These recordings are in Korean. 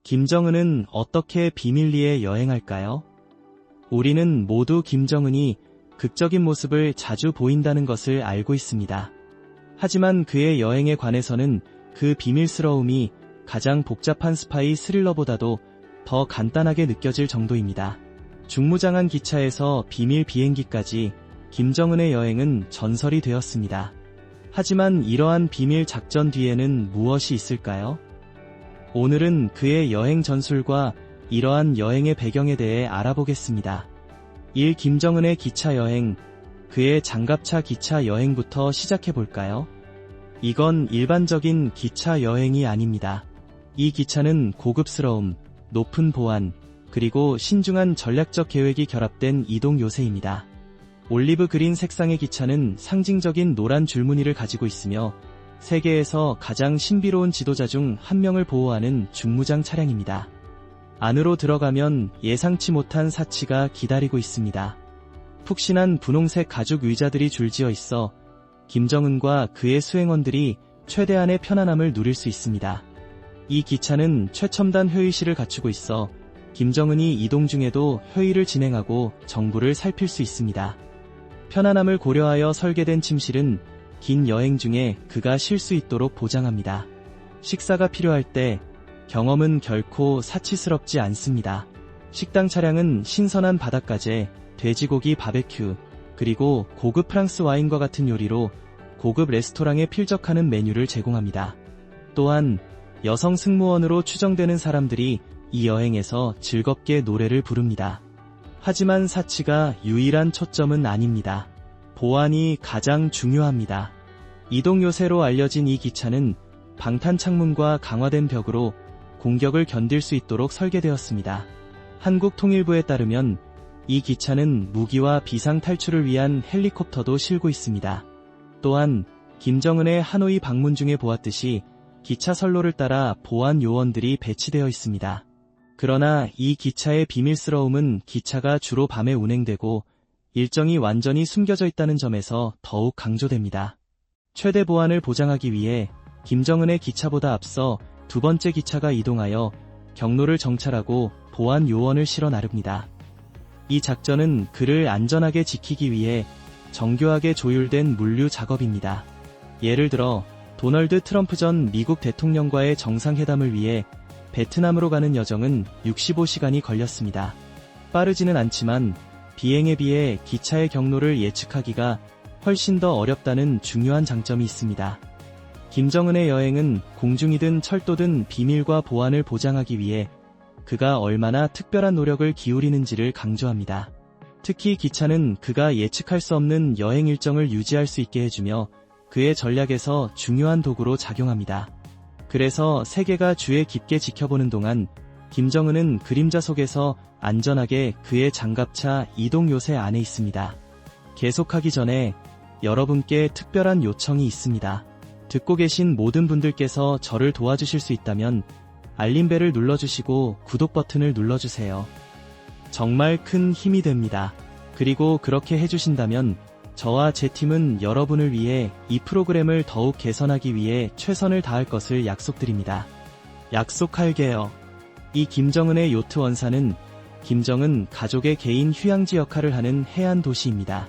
김정은은 어떻게 비밀리에 여행할까요? 우리는 모두 김정은이 극적인 모습을 자주 보인다는 것을 알고 있습니다. 하지만 그의 여행에 관해서는 그 비밀스러움이 가장 복잡한 스파이 스릴러보다도 더 간단하게 느껴질 정도입니다. 중무장한 기차에서 비밀 비행기까지 김정은의 여행은 전설이 되었습니다. 하지만 이러한 비밀 작전 뒤에는 무엇이 있을까요? 오늘은 그의 여행 전술과 이러한 여행의 배경에 대해 알아보겠습니다. 1. 김정은의 기차 여행, 그의 장갑차 기차 여행부터 시작해볼까요? 이건 일반적인 기차 여행이 아닙니다. 이 기차는 고급스러움, 높은 보안, 그리고 신중한 전략적 계획이 결합된 이동 요새입니다. 올리브 그린 색상의 기차는 상징적인 노란 줄무늬를 가지고 있으며 세계에서 가장 신비로운 지도자 중 한 명을 보호하는 중무장 차량입니다. 안으로 들어가면 예상치 못한 사치가 기다리고 있습니다. 푹신한 분홍색 가죽 의자들이 줄지어 있어 김정은과 그의 수행원들이 최대한의 편안함을 누릴 수 있습니다. 이 기차는 최첨단 회의실을 갖추고 있어 김정은이 이동 중에도 회의를 진행하고 정보를 살필 수 있습니다. 편안함을 고려하여 설계된 침실은 긴 여행 중에 그가 쉴 수 있도록 보장합니다. 식사가 필요할 때 경험은 결코 사치스럽지 않습니다. 식당 차량은 신선한 바닷가재, 돼지고기 바베큐, 그리고 고급 프랑스 와인과 같은 요리로 고급 레스토랑에 필적하는 메뉴를 제공합니다. 또한 여성 승무원으로 추정되는 사람들이 이 여행에서 즐겁게 노래를 부릅니다. 하지만 사치가 유일한 초점은 아닙니다. 보안이 가장 중요합니다. 이동 요새로 알려진 이 기차는 방탄 창문과 강화된 벽으로 공격을 견딜 수 있도록 설계되었습니다. 한국통일부에 따르면 이 기차는 무기와 비상 탈출을 위한 헬리콥터도 실고 있습니다. 또한 김정은의 하노이 방문 중에 보았듯이 기차 선로를 따라 보안 요원들이 배치되어 있습니다. 그러나 이 기차의 비밀스러움은 기차가 주로 밤에 운행되고 일정이 완전히 숨겨져 있다는 점에서 더욱 강조됩니다. 최대 보안을 보장하기 위해 김정은의 기차보다 앞서 두 번째 기차가 이동하여 경로를 정찰하고 보안 요원을 실어 나릅니다. 이 작전은 그를 안전하게 지키기 위해 정교하게 조율된 물류 작업입니다. 예를 들어 도널드 트럼프 전 미국 대통령과의 정상회담을 위해 베트남으로 가는 여정은 65시간이 걸렸습니다. 빠르지는 않지만 비행에 비해 기차의 경로를 예측하기가 훨씬 더 어렵다는 중요한 장점이 있습니다. 김정은의 여행은 공중이든 철도든 비밀과 보안을 보장하기 위해 그가 얼마나 특별한 노력을 기울이는지를 강조합니다. 특히 기차는 그가 예측할 수 없는 여행 일정을 유지할 수 있게 해주며 그의 전략에서 중요한 도구로 작용합니다. 그래서 세계가 주의 깊게 지켜보는 동안 김정은은 그림자 속에서 안전하게 그의 장갑차 이동 요새 안에 있습니다. 계속하기 전에 여러분께 특별한 요청이 있습니다. 듣고 계신 모든 분들께서 저를 도와주실 수 있다면 알림벨을 눌러주시고 구독 버튼을 눌러주세요. 정말 큰 힘이 됩니다. 그리고 그렇게 해주신다면 저와 제 팀은 여러분을 위해 이 프로그램을 더욱 개선하기 위해 최선을 다할 것을 약속드립니다. 약속할게요. 이 김정은의 요트 원사는 김정은 가족의 개인 휴양지 역할을 하는 해안 도시입니다.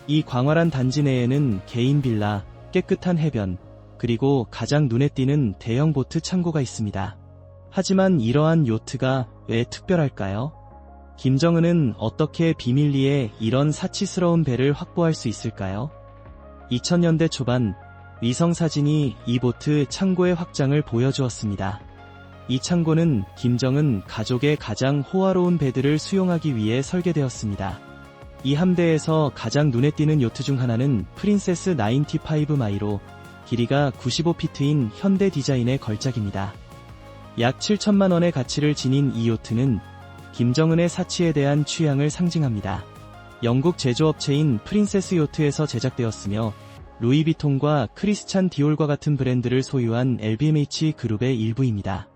이 광활한 단지 내에는 개인 빌라, 깨끗한 해변, 그리고 가장 눈에 띄는 대형 보트 창고가 있습니다. 하지만 이러한 요트가 왜 특별할까요? 김정은은 어떻게 비밀리에 이런 사치스러운 배를 확보할 수 있을까요? 2000년대 초반 위성사진이 이 보트 창고의 확장을 보여주었습니다. 이 창고는 김정은 가족의 가장 호화로운 배들을 수용하기 위해 설계되었습니다. 이 함대에서 가장 눈에 띄는 요트 중 하나는 프린세스 95 마이로 길이가 95피트인 현대 디자인의 걸작입니다. 약 7천만 원의 가치를 지닌 이 요트는 김정은의 사치에 대한 취향을 상징합니다. 영국 제조업체인 프린세스 요트에서 제작되었으며 루이비통과 크리스찬 디올과 같은 브랜드를 소유한 LVMH 그룹의 일부입니다.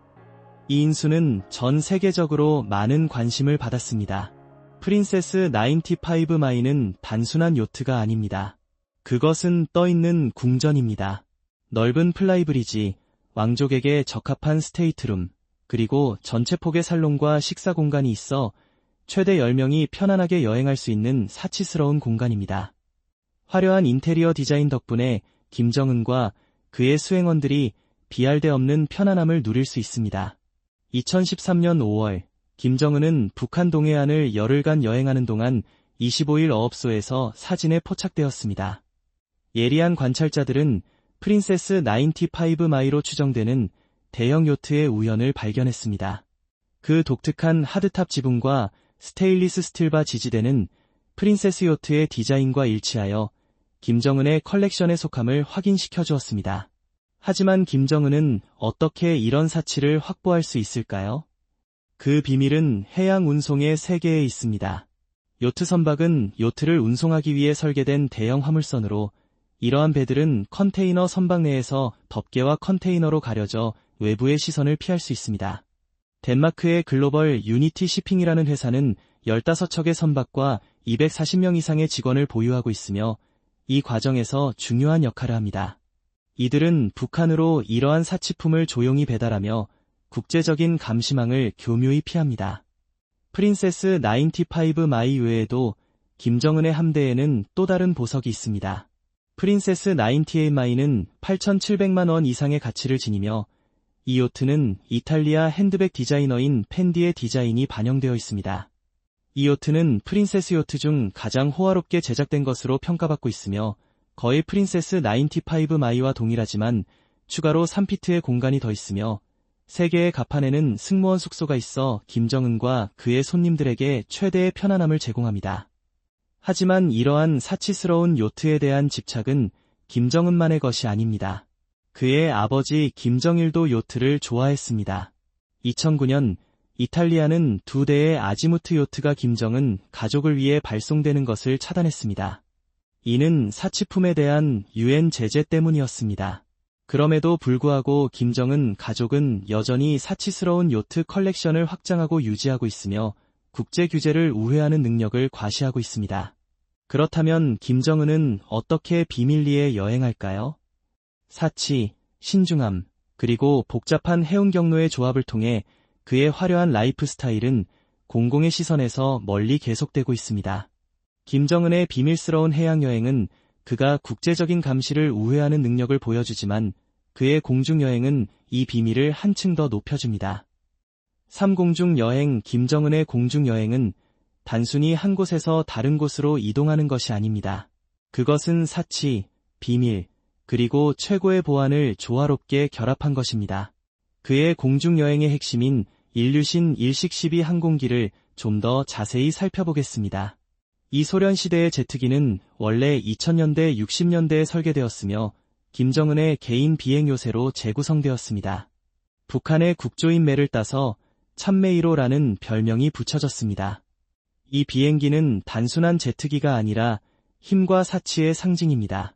이 인수는 전 세계적으로 많은 관심을 받았습니다. 프린세스 95 마이는 단순한 요트가 아닙니다. 그것은 떠있는 궁전입니다. 넓은 플라이브리지, 왕족에게 적합한 스테이트룸, 그리고 전체 폭의 살롱과 식사 공간이 있어 최대 10명이 편안하게 여행할 수 있는 사치스러운 공간입니다. 화려한 인테리어 디자인 덕분에 김정은과 그의 수행원들이 비할 데 없는 편안함을 누릴 수 있습니다. 2013년 5월, 김정은은 북한 동해안을 열흘간 여행하는 동안 25일 어업소에서 사진에 포착되었습니다. 예리한 관찰자들은 프린세스 95 마이로 추정되는 대형 요트의 우연을 발견했습니다. 그 독특한 하드탑 지붕과 스테인리스 스틸바 지지대는 프린세스 요트의 디자인과 일치하여 김정은의 컬렉션에 속함을 확인시켜 주었습니다. 하지만 김정은은 어떻게 이런 사치를 확보할 수 있을까요? 그 비밀은 해양 운송의 세계에 있습니다. 요트 선박은 요트를 운송하기 위해 설계된 대형 화물선으로 이러한 배들은 컨테이너 선박 내에서 덮개와 컨테이너로 가려져 외부의 시선을 피할 수 있습니다. 덴마크의 글로벌 유니티 시핑이라는 회사는 15척의 선박과 240명 이상의 직원을 보유하고 있으며 이 과정에서 중요한 역할을 합니다. 이들은 북한으로 이러한 사치품을 조용히 배달하며 국제적인 감시망을 교묘히 피합니다. 프린세스 95 마이 외에도 김정은의 함대에는 또 다른 보석이 있습니다. 프린세스 98 마이는 8,700만 원 이상의 가치를 지니며 이 요트는 이탈리아 핸드백 디자이너인 펜디의 디자인이 반영되어 있습니다. 이 요트는 프린세스 요트 중 가장 호화롭게 제작된 것으로 평가받고 있으며 거의 프린세스 95 마이와 동일하지만 추가로 3피트의 공간이 더 있으며 3개의 갑판에는 승무원 숙소가 있어 김정은과 그의 손님들에게 최대의 편안함을 제공합니다. 하지만 이러한 사치스러운 요트에 대한 집착은 김정은만의 것이 아닙니다. 그의 아버지 김정일도 요트를 좋아했습니다. 2009년 이탈리아는 2대의 아지무트 요트가 김정은 가족을 위해 발송되는 것을 차단했습니다. 이는 사치품에 대한 UN 제재 때문이었습니다. 그럼에도 불구하고 김정은 가족은 여전히 사치스러운 요트 컬렉션을 확장하고 유지하고 있으며 국제 규제를 우회하는 능력을 과시하고 있습니다. 그렇다면 김정은은 어떻게 비밀리에 여행할까요? 사치, 신중함, 그리고 복잡한 해운 경로의 조합을 통해 그의 화려한 라이프 스타일은 공공의 시선에서 멀리 계속되고 있습니다. 김정은의 비밀스러운 해양여행은 그가 국제적인 감시를 우회하는 능력을 보여주지만 그의 공중여행은 이 비밀을 한층 더 높여줍니다. 3공중 여행 김정은의 공중여행은 단순히 한 곳에서 다른 곳으로 이동하는 것이 아닙니다. 그것은 사치, 비밀, 그리고 최고의 보안을 조화롭게 결합한 것입니다. 그의 공중여행의 핵심인 일류신 일식12 항공기를 좀 더 자세히 살펴보겠습니다. 이 소련시대의 제트기는 원래 2000년대 60년대에 설계되었으며 김정은의 개인 비행 요새로 재구성되었습니다. 북한의 국조인매를 따서 참메이로라는 별명이 붙여졌습니다. 이 비행기는 단순한 제트기가 아니라 힘과 사치의 상징입니다.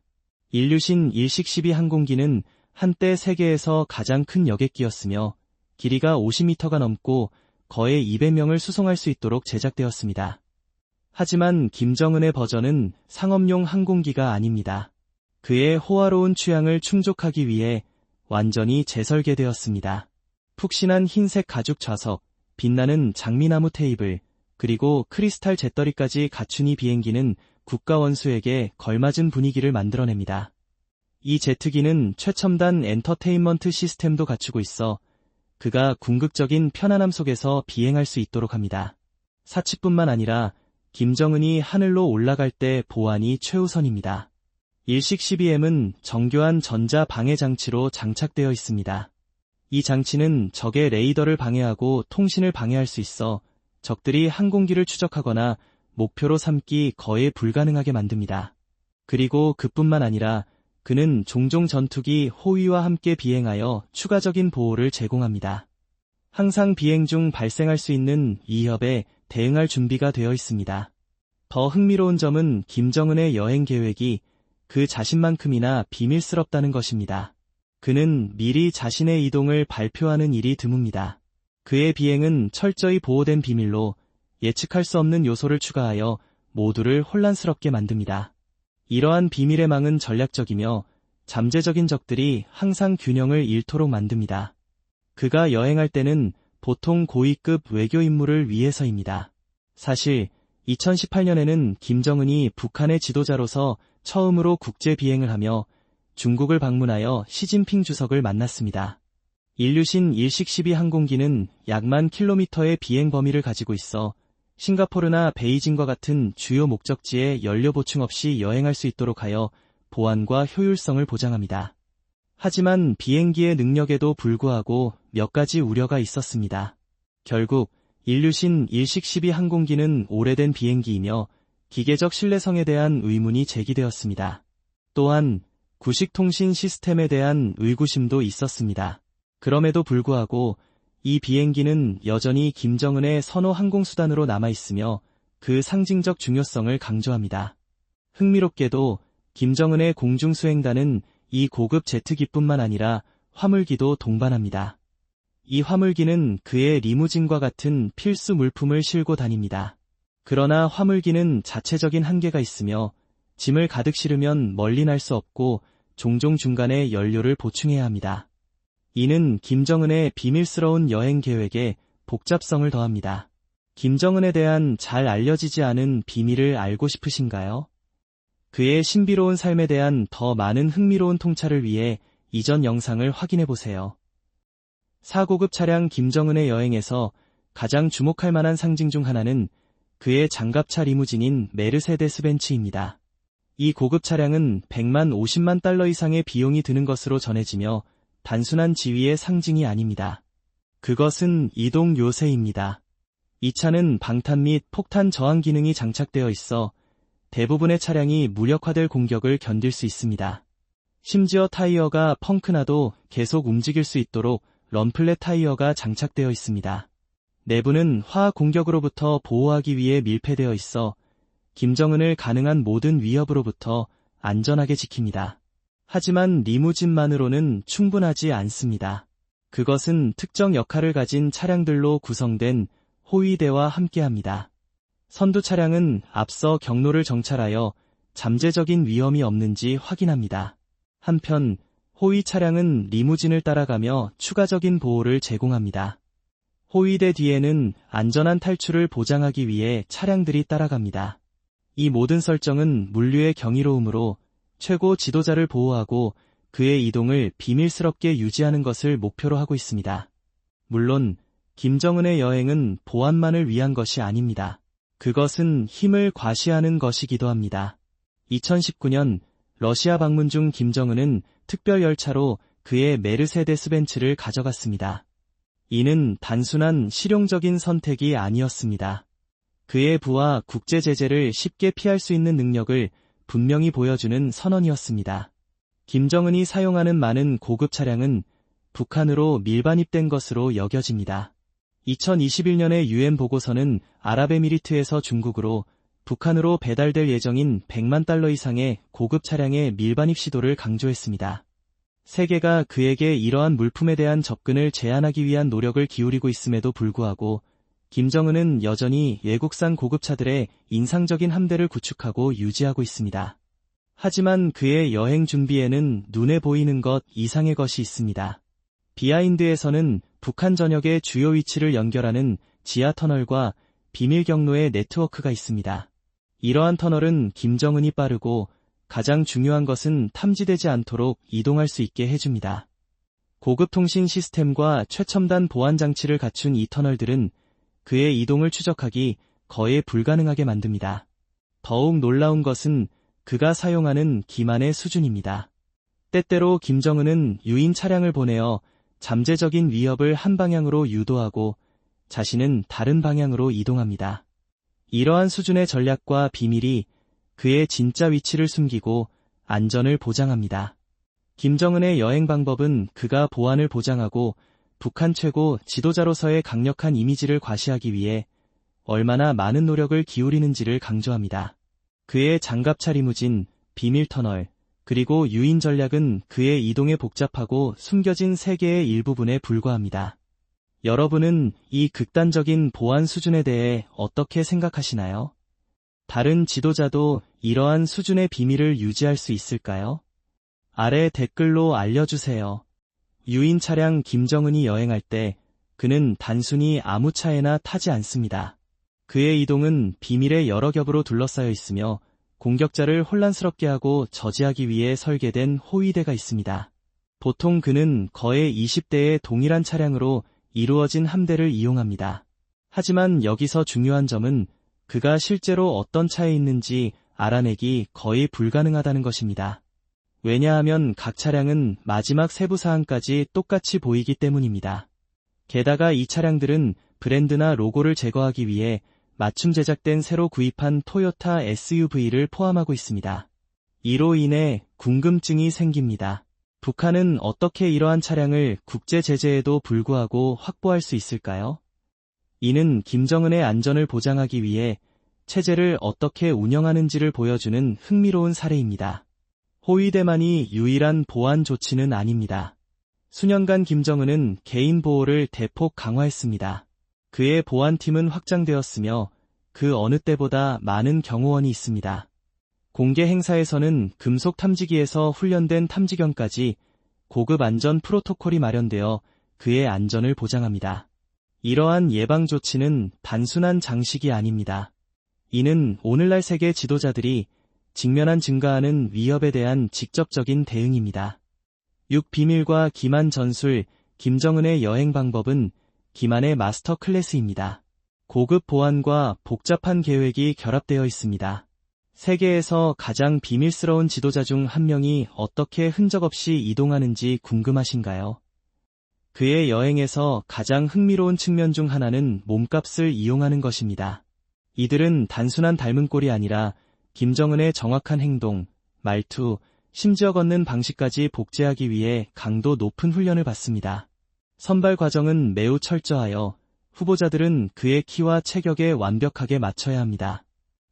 일류신 일식12 항공기는 한때 세계에서 가장 큰 여객기였으며 길이가 50m가 넘고 거의 200명을 수송할 수 있도록 제작되었습니다. 하지만 김정은의 버전은 상업용 항공기가 아닙니다. 그의 호화로운 취향을 충족하기 위해 완전히 재설계되었습니다. 푹신한 흰색 가죽 좌석, 빛나는 장미나무 테이블, 그리고 크리스탈 잿더리까지 갖춘 이 비행기는 국가 원수에게 걸맞은 분위기를 만들어냅니다. 이 제트기는 최첨단 엔터테인먼트 시스템도 갖추고 있어 그가 궁극적인 편안함 속에서 비행할 수 있도록 합니다. 사치뿐만 아니라 김정은이 하늘로 올라갈 때 보안이 최우선입니다. 일식12M은 정교한 전자 방해 장치로 장착되어 있습니다. 이 장치는 적의 레이더를 방해하고 통신을 방해할 수 있어 적들이 항공기를 추적하거나 목표로 삼기 거의 불가능하게 만듭니다. 그리고 그뿐만 아니라 그는 종종 전투기 호위와 함께 비행하여 추가적인 보호를 제공합니다. 항상 비행 중 발생할 수 있는 위협에 대응할 준비가 되어 있습니다. 더 흥미로운 점은 김정은의 여행 계획이 그 자신만큼이나 비밀스럽다는 것입니다. 그는 미리 자신의 이동을 발표하는 일이 드뭅니다. 그의 비행은 철저히 보호된 비밀로 예측할 수 없는 요소를 추가하여 모두를 혼란스럽게 만듭니다. 이러한 비밀의 망은 전략적이며 잠재적인 적들이 항상 균형을 잃도록 만듭니다. 그가 여행할 때는 보통 고위급 외교 임무를 위해서입니다. 사실 2018년에는 김정은이 북한의 지도자로서 처음으로 국제 비행을 하며 중국을 방문하여 시진핑 주석을 만났습니다. 인류신 일식-12 항공기는 약 10,000km의 비행 범위를 가지고 있어 싱가포르나 베이징과 같은 주요 목적지에 연료 보충 없이 여행할 수 있도록 하여 보안과 효율성을 보장합니다. 하지만 비행기의 능력에도 불구하고 몇 가지 우려가 있었습니다. 결국 인류신 일식-12 항공기는 오래된 비행기이며 기계적 신뢰성에 대한 의문이 제기되었습니다. 또한 구식 통신 시스템에 대한 의구심도 있었습니다. 그럼에도 불구하고 이 비행기는 여전히 김정은의 선호 항공수단으로 남아있으며 그 상징적 중요성을 강조합니다. 흥미롭게도 김정은의 공중수행단은 이 고급 제트기뿐만 아니라 화물기도 동반합니다. 이 화물기는 그의 리무진과 같은 필수 물품을 싣고 다닙니다. 그러나 화물기는 자체적인 한계가 있으며 짐을 가득 실으면 멀리 날 수 없고 종종 중간에 연료를 보충해야 합니다. 이는 김정은의 비밀스러운 여행 계획에 복잡성을 더합니다. 김정은에 대한 잘 알려지지 않은 비밀을 알고 싶으신가요? 그의 신비로운 삶에 대한 더 많은 흥미로운 통찰을 위해 이전 영상을 확인해보세요. 4고급 차량 김정은의 여행에서 가장 주목할 만한 상징 중 하나는 그의 장갑차 리무진인 메르세데스 벤츠입니다. 이 고급 차량은 100만 50만 달러 이상의 비용이 드는 것으로 전해지며 단순한 지위의 상징이 아닙니다. 그것은 이동 요새입니다. 이 차는 방탄 및 폭탄 저항 기능이 장착되어 있어 대부분의 차량이 무력화될 공격을 견딜 수 있습니다. 심지어 타이어가 펑크나도 계속 움직일 수 있도록 럼플렛 타이어가 장착되어 있습니다. 내부는 화학 공격으로부터 보호하기 위해 밀폐되어 있어 김정은을 가능한 모든 위협으로부터 안전하게 지킵니다. 하지만 리무진만으로는 충분하지 않습니다. 그것은 특정 역할을 가진 차량들로 구성된 호위대와 함께합니다. 선두 차량은 앞서 경로를 정찰하여 잠재적인 위험이 없는지 확인합니다. 한편 호위 차량은 리무진을 따라가며 추가적인 보호를 제공합니다. 호위대 뒤에는 안전한 탈출을 보장하기 위해 차량들이 따라갑니다. 이 모든 설정은 물류의 경이로움으로 최고 지도자를 보호하고 그의 이동을 비밀스럽게 유지하는 것을 목표로 하고 있습니다. 물론 김정은의 여행은 보안만을 위한 것이 아닙니다. 그것은 힘을 과시하는 것이기도 합니다. 2019년 러시아 방문 중 김정은은 특별 열차로 그의 메르세데스 벤츠를 가져갔습니다. 이는 단순한 실용적인 선택이 아니었습니다. 그의 부와 국제 제재를 쉽게 피할 수 있는 능력을 분명히 보여주는 선언이었습니다. 김정은이 사용하는 많은 고급 차량은 북한으로 밀반입된 것으로 여겨집니다. 2021년의 UN 보고서는 아랍에미리트에서 중국으로 북한으로 배달될 예정인 100만 달러 이상의 고급 차량의 밀반입 시도를 강조했습니다. 세계가 그에게 이러한 물품에 대한 접근을 제한하기 위한 노력을 기울이고 있음에도 불구하고 김정은은 여전히 외국산 고급차들의 인상적인 함대를 구축하고 유지하고 있습니다. 하지만 그의 여행 준비에는 눈에 보이는 것 이상의 것이 있습니다. 비하인드에서는 북한 전역의 주요 위치를 연결하는 지하 터널과 비밀 경로의 네트워크가 있습니다. 이러한 터널은 김정은이 빠르고 가장 중요한 것은 탐지되지 않도록 이동할 수 있게 해줍니다. 고급 통신 시스템과 최첨단 보안 장치를 갖춘 이 터널들은 그의 이동을 추적하기 거의 불가능하게 만듭니다. 더욱 놀라운 것은 그가 사용하는 기만의 수준입니다. 때때로 김정은은 유인 차량을 보내어 잠재적인 위협을 한 방향으로 유도하고 자신은 다른 방향으로 이동합니다. 이러한 수준의 전략과 비밀이 그의 진짜 위치를 숨기고 안전을 보장합니다. 김정은의 여행 방법은 그가 보안을 보장하고 북한 최고 지도자로서의 강력한 이미지를 과시하기 위해 얼마나 많은 노력을 기울이는지를 강조합니다. 그의 장갑차 리무진, 비밀 터널, 그리고 유인 전략은 그의 이동의 복잡하고 숨겨진 세계의 일부분에 불과합니다. 여러분은 이 극단적인 보안 수준에 대해 어떻게 생각하시나요? 다른 지도자도 이러한 수준의 비밀을 유지할 수 있을까요? 아래 댓글로 알려주세요. 유인 차량 김정은이 여행할 때 그는 단순히 아무 차에나 타지 않습니다. 그의 이동은 비밀의 여러 겹으로 둘러싸여 있으며 공격자를 혼란스럽게 하고 저지하기 위해 설계된 호위대가 있습니다. 보통 그는 거의 20대의 동일한 차량으로 이루어진 함대를 이용합니다. 하지만 여기서 중요한 점은 그가 실제로 어떤 차에 있는지 알아내기 거의 불가능하다는 것입니다. 왜냐하면 각 차량은 마지막 세부 사항까지 똑같이 보이기 때문입니다. 게다가 이 차량들은 브랜드나 로고를 제거하기 위해 맞춤 제작된 새로 구입한 토요타 SUV를 포함하고 있습니다. 이로 인해 궁금증이 생깁니다. 북한은 어떻게 이러한 차량을 국제 제재에도 불구하고 확보할 수 있을까요? 이는 김정은의 안전을 보장하기 위해 체제를 어떻게 운영하는지를 보여주는 흥미로운 사례입니다. 호위대만이 유일한 보안 조치는 아닙니다. 수년간 김정은은 개인 보호를 대폭 강화했습니다. 그의 보안팀은 확장되었으며 그 어느 때보다 많은 경호원이 있습니다. 공개 행사에서는 금속 탐지기에서 훈련된 탐지견까지 고급 안전 프로토콜이 마련되어 그의 안전을 보장합니다. 이러한 예방 조치는 단순한 장식이 아닙니다. 이는 오늘날 세계 지도자들이 직면한 증가하는 위협에 대한 직접적인 대응입니다. 6비밀과 기만 전술, 김정은의 여행 방법은 기만의 마스터 클래스입니다. 고급 보안과 복잡한 계획이 결합되어 있습니다. 세계에서 가장 비밀스러운 지도자 중 한 명이 어떻게 흔적 없이 이동하는지 궁금하신가요? 그의 여행에서 가장 흥미로운 측면 중 하나는 몸값을 이용하는 것입니다. 이들은 단순한 닮은 꼴이 아니라 김정은의 정확한 행동, 말투, 심지어 걷는 방식까지 복제하기 위해 강도 높은 훈련을 받습니다. 선발 과정은 매우 철저하여 후보자들은 그의 키와 체격에 완벽하게 맞춰야 합니다.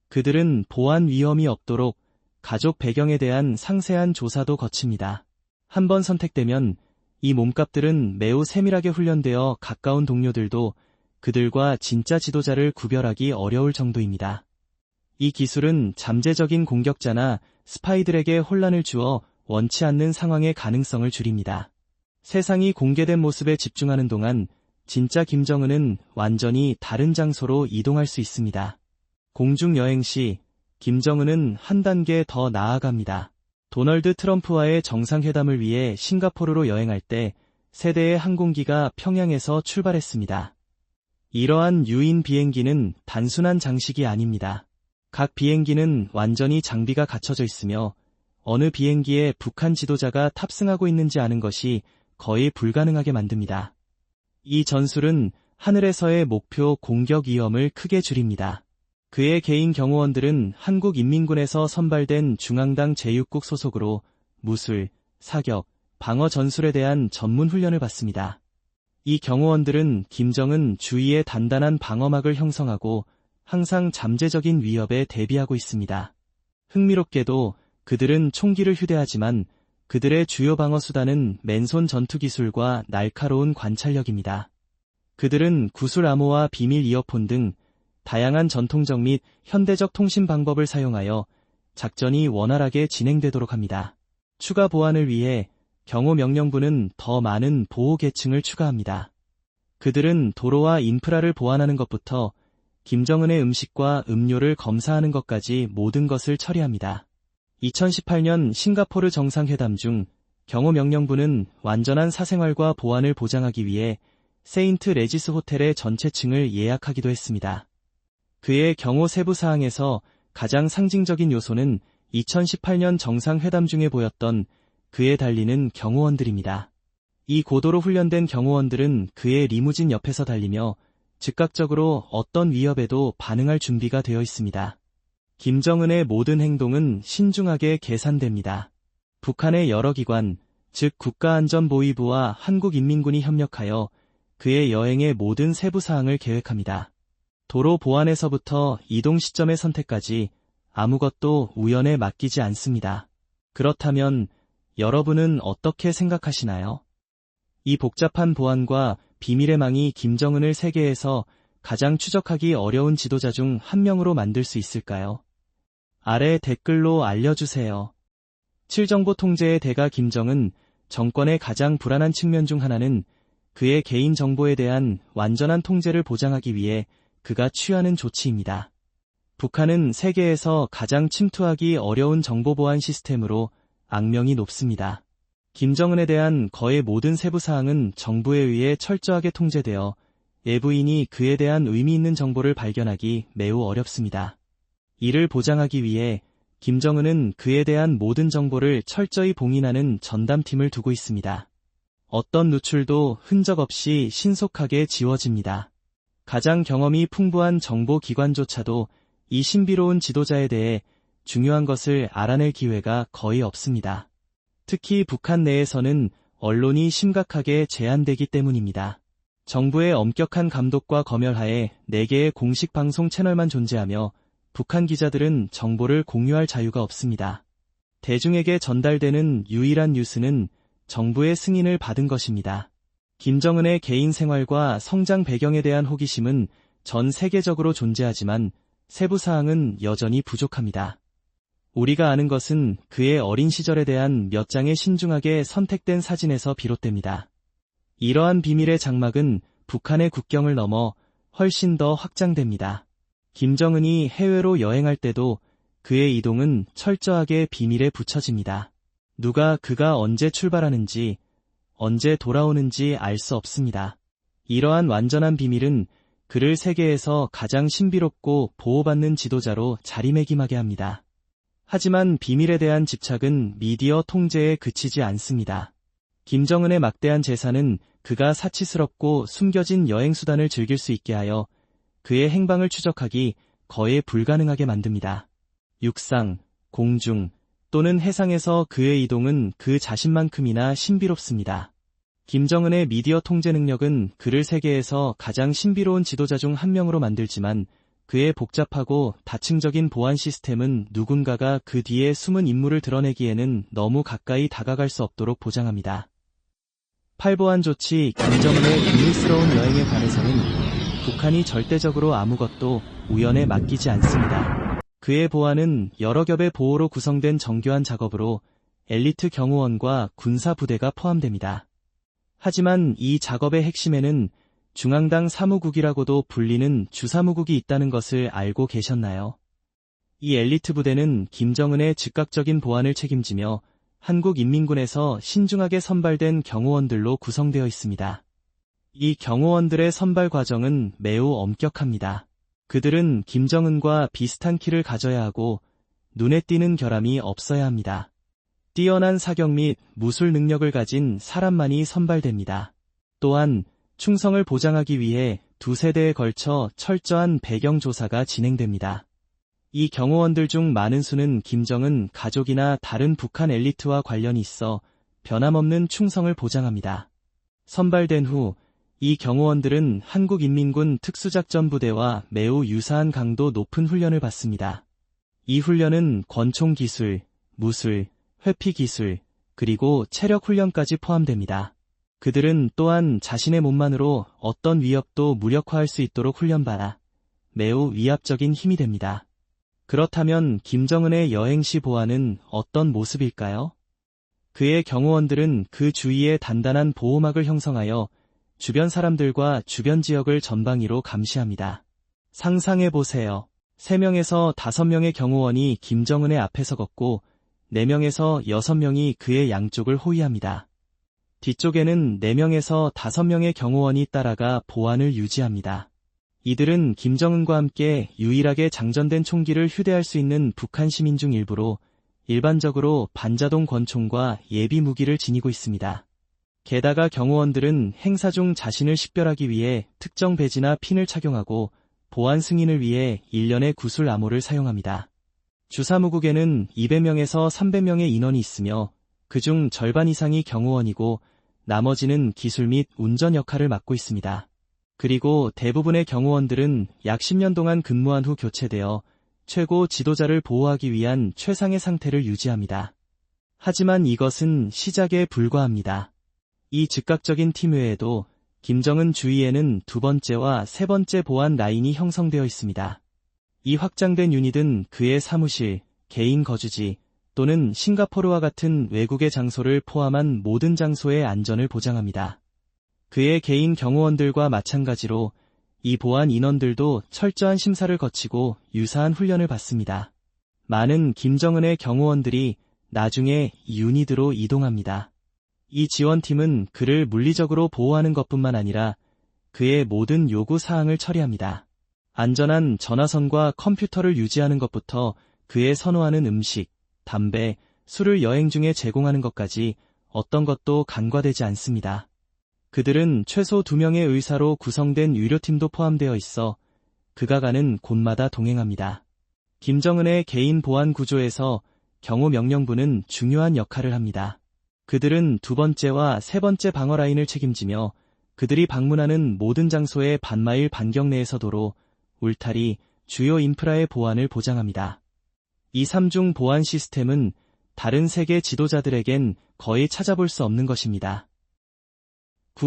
그들은 보안 위험이 없도록 가족 배경에 대한 상세한 조사도 거칩니다. 한번 선택되면 이 몸값들은 매우 세밀하게 훈련되어 가까운 동료들도 그들과 진짜 지도자를 구별하기 어려울 정도입니다. 이 기술은 잠재적인 공격자나 스파이들에게 혼란을 주어 원치 않는 상황의 가능성을 줄입니다. 세상이 공개된 모습에 집중하는 동안 진짜 김정은은 완전히 다른 장소로 이동할 수 있습니다. 공중 여행 시 김정은은 한 단계 더 나아갑니다. 도널드 트럼프와의 정상회담을 위해 싱가포르로 여행할 때 세 대의 항공기가 평양에서 출발했습니다. 이러한 유인 비행기는 단순한 장식이 아닙니다. 각 비행기는 완전히 장비가 갖춰져 있으며 어느 비행기에 북한 지도자가 탑승하고 있는지 아는 것이 거의 불가능하게 만듭니다. 이 전술은 하늘에서의 목표 공격 위험을 크게 줄입니다. 그의 개인 경호원들은 한국인민군에서 선발된 중앙당 제6국 소속으로 무술, 사격, 방어 전술에 대한 전문 훈련을 받습니다. 이 경호원들은 김정은 주위에 단단한 방어막을 형성하고 항상 잠재적인 위협에 대비하고 있습니다. 흥미롭게도 그들은 총기를 휴대하지만 그들의 주요 방어 수단은 맨손 전투 기술과 날카로운 관찰력입니다. 그들은 구슬 암호와 비밀 이어폰 등 다양한 전통적 및 현대적 통신 방법을 사용하여 작전이 원활하게 진행되도록 합니다. 추가 보안을 위해 경호명령부는 더 많은 보호 계층을 추가합니다. 그들은 도로와 인프라를 보안하는 것부터 김정은의 음식과 음료를 검사하는 것까지 모든 것을 처리합니다. 2018년 싱가포르 정상회담 중 경호명령부는 완전한 사생활과 보안을 보장하기 위해 세인트 레지스 호텔의 전체 층을 예약하기도 했습니다. 그의 경호 세부 사항에서 가장 상징적인 요소는 2018년 정상회담 중에 보였던 그의 달리는 경호원들입니다. 이 고도로 훈련된 경호원들은 그의 리무진 옆에서 달리며 즉각적으로 어떤 위협에도 반응할 준비가 되어 있습니다. 김정은의 모든 행동은 신중하게 계산됩니다. 북한의 여러 기관, 즉 국가안전보위부와 한국인민군이 협력하여 그의 여행의 모든 세부 사항을 계획합니다. 도로 보안에서부터 이동 시점의 선택까지 아무것도 우연에 맡기지 않습니다. 그렇다면 여러분은 어떻게 생각하시나요? 이 복잡한 보안과 비밀의 망이 김정은을 세계에서 가장 추적하기 어려운 지도자 중 한 명으로 만들 수 있을까요? 아래 댓글로 알려주세요. 7정보 통제의 대가 김정은 정권의 가장 불안한 측면 중 하나는 그의 개인 정보에 대한 완전한 통제를 보장하기 위해 그가 취하는 조치입니다. 북한은 세계에서 가장 침투하기 어려운 정보보안 시스템으로 악명이 높습니다. 김정은에 대한 거의 모든 세부 사항은 정부에 의해 철저하게 통제되어 외부인이 그에 대한 의미 있는 정보를 발견하기 매우 어렵습니다. 이를 보장하기 위해 김정은은 그에 대한 모든 정보를 철저히 봉인하는 전담팀을 두고 있습니다. 어떤 누출도 흔적 없이 신속하게 지워집니다. 가장 경험이 풍부한 정보기관조차도 이 신비로운 지도자에 대해 중요한 것을 알아낼 기회가 거의 없습니다. 특히 북한 내에서는 언론이 심각하게 제한되기 때문입니다. 정부의 엄격한 감독과 검열하에 4개의 공식 방송 채널만 존재하며 북한 기자들은 정보를 공유할 자유가 없습니다. 대중에게 전달되는 유일한 뉴스는 정부의 승인을 받은 것입니다. 김정은의 개인 생활과 성장 배경에 대한 호기심은 전 세계적으로 존재하지만 세부 사항은 여전히 부족합니다. 우리가 아는 것은 그의 어린 시절에 대한 몇 장의 신중하게 선택된 사진에서 비롯됩니다. 이러한 비밀의 장막은 북한의 국경을 넘어 훨씬 더 확장됩니다. 김정은이 해외로 여행할 때도 그의 이동은 철저하게 비밀에 붙여집니다. 누가 그가 언제 출발하는지, 언제 돌아오는지 알 수 없습니다. 이러한 완전한 비밀은 그를 세계에서 가장 신비롭고 보호받는 지도자로 자리매김하게 합니다. 하지만 비밀에 대한 집착은 미디어 통제에 그치지 않습니다. 김정은의 막대한 재산은 그가 사치스럽고 숨겨진 여행수단을 즐길 수 있게 하여 그의 행방을 추적하기 거의 불가능하게 만듭니다. 육상, 공중 또는 해상에서 그의 이동은 그 자신만큼이나 신비롭습니다. 김정은의 미디어 통제 능력은 그를 세계에서 가장 신비로운 지도자 중 한 명으로 만들지만 그의 복잡하고 다층적인 보안 시스템은 누군가가 그 뒤에 숨은 인물을 드러내기에는 너무 가까이 다가갈 수 없도록 보장합니다. 팔보안 조치 김정은의 비밀스러운 여행에 관해서는 북한이 절대적으로 아무것도 우연에 맡기지 않습니다. 그의 보안은 여러 겹의 보호로 구성된 정교한 작업으로 엘리트 경호원과 군사 부대가 포함됩니다. 하지만 이 작업의 핵심에는 중앙당 사무국이라고도 불리는 주사무국이 있다는 것을 알고 계셨나요? 이 엘리트 부대는 김정은의 즉각적인 보안을 책임지며 한국인민군에서 신중하게 선발된 경호원들로 구성되어 있습니다. 이 경호원들의 선발 과정은 매우 엄격합니다. 그들은 김정은과 비슷한 키를 가져야 하고 눈에 띄는 결함이 없어야 합니다. 뛰어난 사격 및 무술 능력을 가진 사람만이 선발됩니다. 또한 충성을 보장하기 위해 2세대에 걸쳐 철저한 배경 조사가 진행됩니다. 이 경호원들 중 많은 수는 김정은 가족이나 다른 북한 엘리트와 관련이 있어 변함없는 충성을 보장합니다. 선발된 후 이 경호원들은 한국인민군 특수작전부대와 매우 유사한 강도 높은 훈련을 받습니다. 이 훈련은 권총 기술, 무술, 회피 기술, 그리고 체력 훈련까지 포함됩니다. 그들은 또한 자신의 몸만으로 어떤 위협도 무력화할 수 있도록 훈련받아 매우 위압적인 힘이 됩니다. 그렇다면 김정은의 여행시 보안은 어떤 모습일까요? 그의 경호원들은 그 주위에 단단한 보호막을 형성하여 주변 사람들과 주변 지역을 전방위로 감시합니다. 상상해보세요. 3명에서 5명의 경호원이 김정은의 앞에서 걷고 4명에서 6명이 그의 양쪽을 호위합니다. 뒤쪽에는 4명에서 5명의 경호원이 따라가 보안을 유지합니다. 이들은 김정은과 함께 유일하게 장전된 총기를 휴대할 수 있는 북한 시민 중 일부로 일반적으로 반자동 권총과 예비 무기를 지니고 있습니다. 게다가 경호원들은 행사 중 자신을 식별하기 위해 특정 배지나 핀을 착용하고 보안 승인을 위해 일련의 구술 암호를 사용합니다. 주사무국에는 200명에서 300명의 인원이 있으며 그중 절반 이상이 경호원이고 나머지는 기술 및 운전 역할을 맡고 있습니다. 그리고 대부분의 경호원들은 약 10년 동안 근무한 후 교체되어 최고 지도자를 보호하기 위한 최상의 상태를 유지합니다. 하지만 이것은 시작에 불과합니다. 이 즉각적인 팀 외에도 김정은 주위에는 2번째와 3번째 보안 라인이 형성되어 있습니다. 이 확장된 유닛은 그의 사무실, 개인 거주지 또는 싱가포르와 같은 외국의 장소를 포함한 모든 장소의 안전을 보장합니다. 그의 개인 경호원들과 마찬가지로 이 보안 인원들도 철저한 심사를 거치고 유사한 훈련을 받습니다. 많은 김정은의 경호원들이 나중에 유니드로 이동합니다. 이 지원팀은 그를 물리적으로 보호하는 것뿐만 아니라 그의 모든 요구 사항을 처리합니다. 안전한 전화선과 컴퓨터를 유지하는 것부터 그의 선호하는 음식, 담배, 술을 여행 중에 제공하는 것까지 어떤 것도 간과되지 않습니다. 그들은 최소 2명의 의사로 구성된 유료팀도 포함되어 있어 그가 가는 곳마다 동행합니다. 김정은의 개인 보안 구조에서 경호명령부는 중요한 역할을 합니다. 그들은 2번째와 3번째 방어라인을 책임지며 그들이 방문하는 모든 장소의 반마일 반경 내에서 도로, 울타리, 주요 인프라의 보안을 보장합니다. 이 3중 보안 시스템은 다른 세계 지도자들에겐 거의 찾아볼 수 없는 것입니다.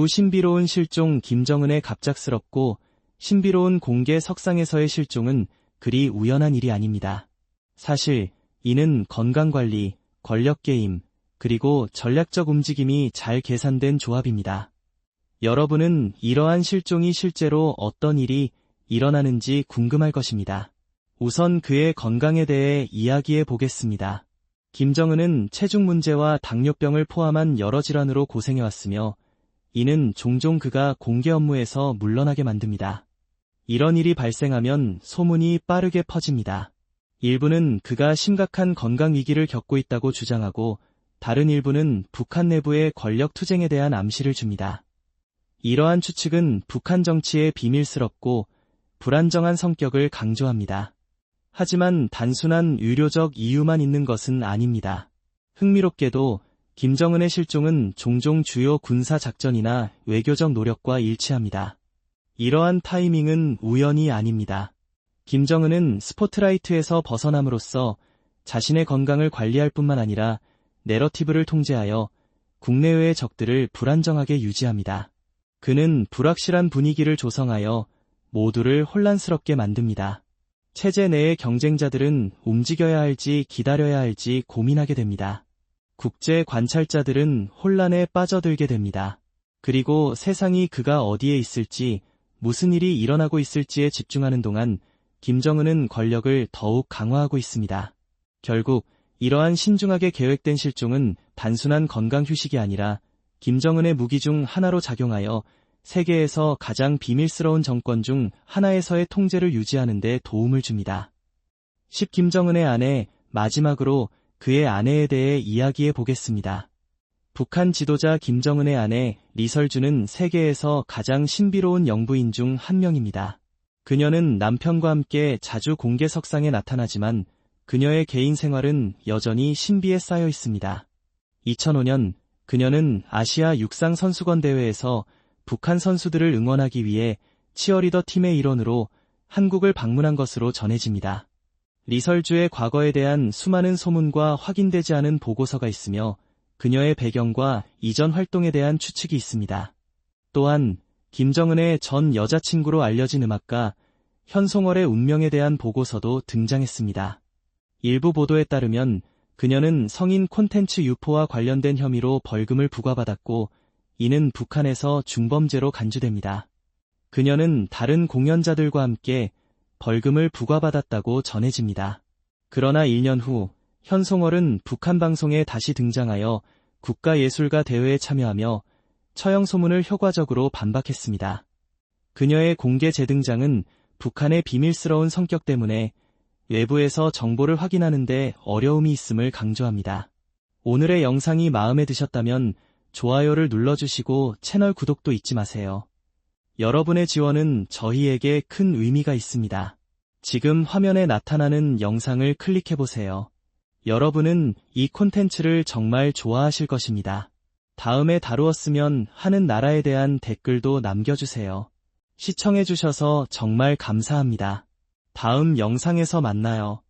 신비로운 실종. 김정은의 갑작스럽고 신비로운 공개 석상에서의 실종은 그리 우연한 일이 아닙니다. 사실 이는 건강관리, 권력게임, 그리고 전략적 움직임이 잘 계산된 조합입니다. 여러분은 이러한 실종이 실제로 어떤 일이 일어나는지 궁금할 것입니다. 우선 그의 건강에 대해 이야기해 보겠습니다. 김정은은 체중 문제와 당뇨병을 포함한 여러 질환으로 고생해왔으며 이는 종종 그가 공개 업무에서 물러나게 만듭니다. 이런 일이 발생하면 소문이 빠르게 퍼집니다. 일부는 그가 심각한 건강 위기를 겪고 있다고 주장하고 다른 일부는 북한 내부의 권력 투쟁에 대한 암시를 줍니다. 이러한 추측은 북한 정치의 비밀스럽고 불안정한 성격을 강조합니다. 하지만 단순한 의료적 이유만 있는 것은 아닙니다. 흥미롭게도 김정은의 실종은 종종 주요 군사 작전이나 외교적 노력과 일치합니다. 이러한 타이밍은 우연이 아닙니다. 김정은은 스포트라이트에서 벗어남으로써 자신의 건강을 관리할 뿐만 아니라 내러티브를 통제하여 국내외의 적들을 불안정하게 유지합니다. 그는 불확실한 분위기를 조성하여 모두를 혼란스럽게 만듭니다. 체제 내의 경쟁자들은 움직여야 할지 기다려야 할지 고민하게 됩니다. 국제 관찰자들은 혼란에 빠져들게 됩니다. 그리고 세상이 그가 어디에 있을지, 무슨 일이 일어나고 있을지에 집중하는 동안 김정은은 권력을 더욱 강화하고 있습니다. 결국 이러한 신중하게 계획된 실종은 단순한 건강 휴식이 아니라 김정은의 무기 중 하나로 작용하여 세계에서 가장 비밀스러운 정권 중 하나에서의 통제를 유지하는 데 도움을 줍니다. 김정은의 아내, 마지막으로 그의 아내에 대해 이야기해 보겠습니다. 북한 지도자 김정은의 아내 리설주는 세계에서 가장 신비로운 영부인 중 한 명입니다. 그녀는 남편과 함께 자주 공개 석상에 나타나지만 그녀의 개인 생활은 여전히 신비에 쌓여 있습니다. 2005년 그녀는 아시아 육상 선수권 대회에서 북한 선수들을 응원하기 위해 치어리더 팀의 일원으로 한국을 방문한 것으로 전해집니다. 리설주의 과거에 대한 수많은 소문과 확인되지 않은 보고서가 있으며 그녀의 배경과 이전 활동에 대한 추측이 있습니다. 또한 김정은의 전 여자친구로 알려진 음악가 현송월의 운명에 대한 보고서도 등장했습니다. 일부 보도에 따르면 그녀는 성인 콘텐츠 유포와 관련된 혐의로 벌금을 부과받았고 이는 북한에서 중범죄로 간주됩니다. 그녀는 다른 공연자들과 함께 벌금을 부과받았다고 전해집니다. 그러나 1년 후 현송월은 북한 방송에 다시 등장하여 국가예술가 대회에 참여하며 처형 소문을 효과적으로 반박했습니다. 그녀의 공개 재등장은 북한의 비밀스러운 성격 때문에 외부에서 정보를 확인하는 데 어려움이 있음을 강조합니다. 오늘의 영상이 마음에 드셨다면 좋아요를 눌러주시고 채널 구독도 잊지 마세요. 여러분의 지원은 저희에게 큰 의미가 있습니다. 지금 화면에 나타나는 영상을 클릭해보세요. 여러분은 이 콘텐츠를 정말 좋아하실 것입니다. 다음에 다루었으면 하는 나라에 대한 댓글도 남겨주세요. 시청해주셔서 정말 감사합니다. 다음 영상에서 만나요.